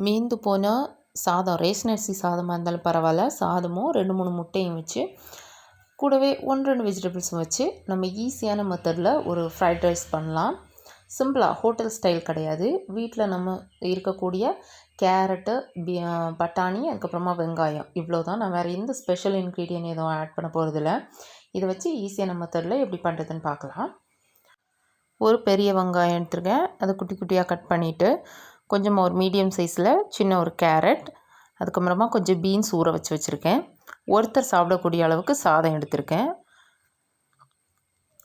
மீந்து போன சாதம், ரேஷன் அரிசி சாதமாக இருந்தாலும் பரவாயில்ல, சாதமும் 2-3 முட்டையும் வச்சு கூடவே 1-2 வெஜிடபிள்ஸும் வச்சு நம்ம ஈஸியான மெத்தடில் ஒரு ஃப்ரைட் ரைஸ் பண்ணலாம். சிம்பிளாக, ஹோட்டல் ஸ்டைல் கிடையாது. வீட்டில் நம்ம இருக்கக்கூடிய கேரட்டு, பட்டாணி, அதுக்கப்புறமா வெங்காயம், இவ்வளோ தான். நான் வேறு எந்த ஸ்பெஷல் இன்க்ரீடியன்ட் எதுவும் ஆட் பண்ண போகிறதில்ல. இதை வச்சு ஈஸியான மெத்தடில் எப்படி பண்ணுறதுன்னு பார்க்கலாம். ஒரு பெரிய வெங்காயம் எடுத்துருக்கேன். அதை குட்டி குட்டியாக கட் பண்ணிவிட்டு, கொஞ்சமாக ஒரு மீடியம் சைஸில் சின்ன ஒரு கேரட், அதுக்கப்புறமா கொஞ்சம் பீன்ஸ் ஊற வச்சுருக்கேன். ஒருத்தர் சாப்பிடக்கூடிய அளவுக்கு சாதம் எடுத்திருக்கேன்.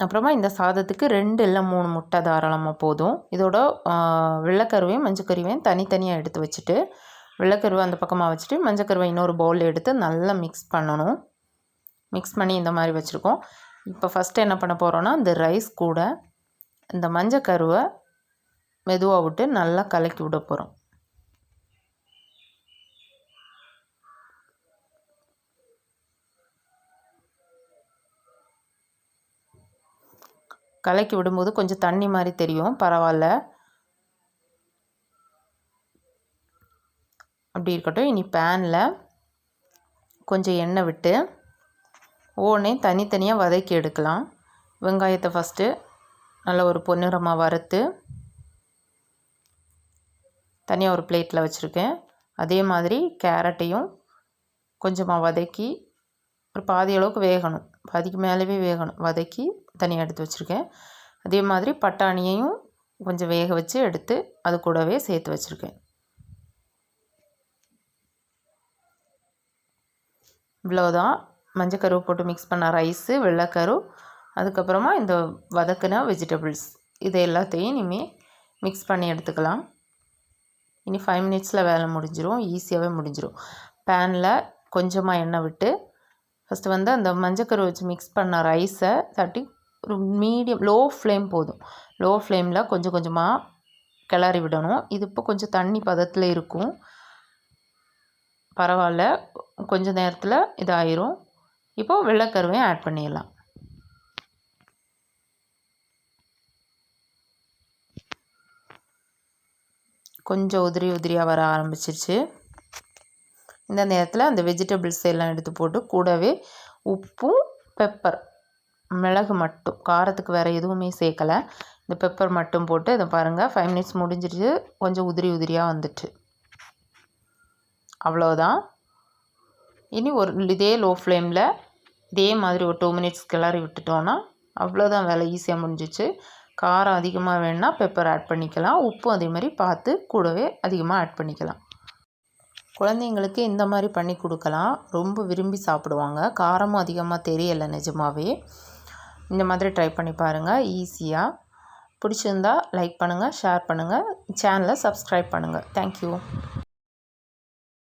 அப்புறமா இந்த சாதத்துக்கு 2 இல்லை 3 முட்டை தாராளமாக போதும். இதோட வெள்ளைக்கருவையும் மஞ்சக்கருவையும் தனித்தனியாக எடுத்து வச்சுட்டு, வெள்ளைக்கருவை அந்த பக்கமாக வச்சுட்டு மஞ்சக்கருவை இன்னொரு பவுலில் எடுத்து நல்லா மிக்ஸ் பண்ணணும். மிக்ஸ் பண்ணி இந்த மாதிரி வச்சுருக்கோம். இப்போ ஃபஸ்ட்டு என்ன பண்ண போகிறோன்னா, இந்த ரைஸ் கூட இந்த மஞ்சக்கருவை மெதுவாக விட்டு நல்லா கலக்கி விட போகிறோம். கலக்கி விடும்போது கொஞ்சம் தண்ணி மாதிரி தெரியும், பரவாயில்ல, அப்படி இருக்கட்டும். இனி பேனில் கொஞ்சம் எண்ணெய் விட்டு ஒவ்வொன்றே தனித்தனியாக வதக்கி எடுக்கலாம். வெங்காயத்தை ஃபஸ்ட்டு நல்லா ஒரு பொன்னிறமாக வறுத்து தனியாக ஒரு பிளேட்டில் வச்சுருக்கேன். அதே மாதிரி கேரட்டையும் கொஞ்சமாக வதக்கி ஒரு பாதி அளவுக்கு வேகணும், பாதிக்கு மேலேவே வேகணும், வதக்கி தனியாக எடுத்து வச்சுருக்கேன். அதே மாதிரி பட்டாணியையும் கொஞ்சம் வேக வச்சு எடுத்து அது கூடவே சேர்த்து வச்சுருக்கேன். இவ்வளோதான். மஞ்சக்கரு போட்டு மிக்ஸ் பண்ண ரைஸு, வெள்ளைக்கரு, அதுக்கப்புறமா இந்த வதக்கின வெஜிடபிள்ஸ், இது எல்லாத்தையும் இனிமேல் மிக்ஸ் பண்ணி எடுத்துக்கலாம். இனி 5 மினிட்ஸில் வேலை முடிஞ்சிடும், ஈஸியாகவே முடிஞ்சிடும். பேனில் கொஞ்சமாக எண்ணெய் விட்டு ஃபஸ்ட்டு அந்த மஞ்சக்கரு வச்சு மிக்ஸ் பண்ண ரைஸை தட்டி ஒரு மீடியம் லோ ஃப்ளேம் போதும், லோ ஃப்ளேமில் கொஞ்சம் கொஞ்சமாக கிளறி விடணும். இது இப்போ கொஞ்சம் தண்ணி பதத்தில் இருக்கும், பரவாயில்ல, கொஞ்சம் நேரத்தில் இதாயிரும். இப்போது வெள்ளைக்கருவையும் ஆட் பண்ணிடலாம். கொஞ்சம் உதிரி உதிரியாக வர ஆரம்பிச்சிருச்சு. இந்த நேரத்தில் அந்த வெஜிடபிள்ஸ் எல்லாம் எடுத்து போட்டு கூடவே உப்பும் பெப்பர், மிளகு மட்டும், காரத்துக்கு வேறு எதுவுமே சேர்க்கலை, இந்த பெப்பர் மட்டும் போட்டு இதை பாருங்கள். 5 மினிட்ஸ் முடிஞ்சிருச்சு, கொஞ்சம் உதிரி உதிரியாக வந்துட்டு, அவ்வளோதான். இனி இதே லோ ஃப்ளேமில் இதே மாதிரி ஒரு 2 மினிட்ஸ் கிளறி விட்டுட்டோன்னா அவ்வளோதான், வேலை ஈஸியாக முடிஞ்சிச்சு. காரம் அதிகமாக வேணுன்னா பெப்பர் ஆட் பண்ணிக்கலாம், உப்பும் அதே மாதிரி பார்த்து கூடவே அதிகமாக ஆட் பண்ணிக்கலாம். குழந்தைங்களுக்கு இந்த மாதிரி பண்ணி கொடுக்கலாம், ரொம்ப விரும்பி சாப்பிடுவாங்க. காரமும் அதிகமாக தெரியலை நிஜமாகவே. இந்த மாதிரி ட்ரை பண்ணி பாருங்கள், ஈஸியாக. பிடிச்சிருந்தா லைக் பண்ணுங்கள், ஷேர் பண்ணுங்கள், சேனலை சப்ஸ்கிரைப் பண்ணுங்கள். தேங்க்யூ.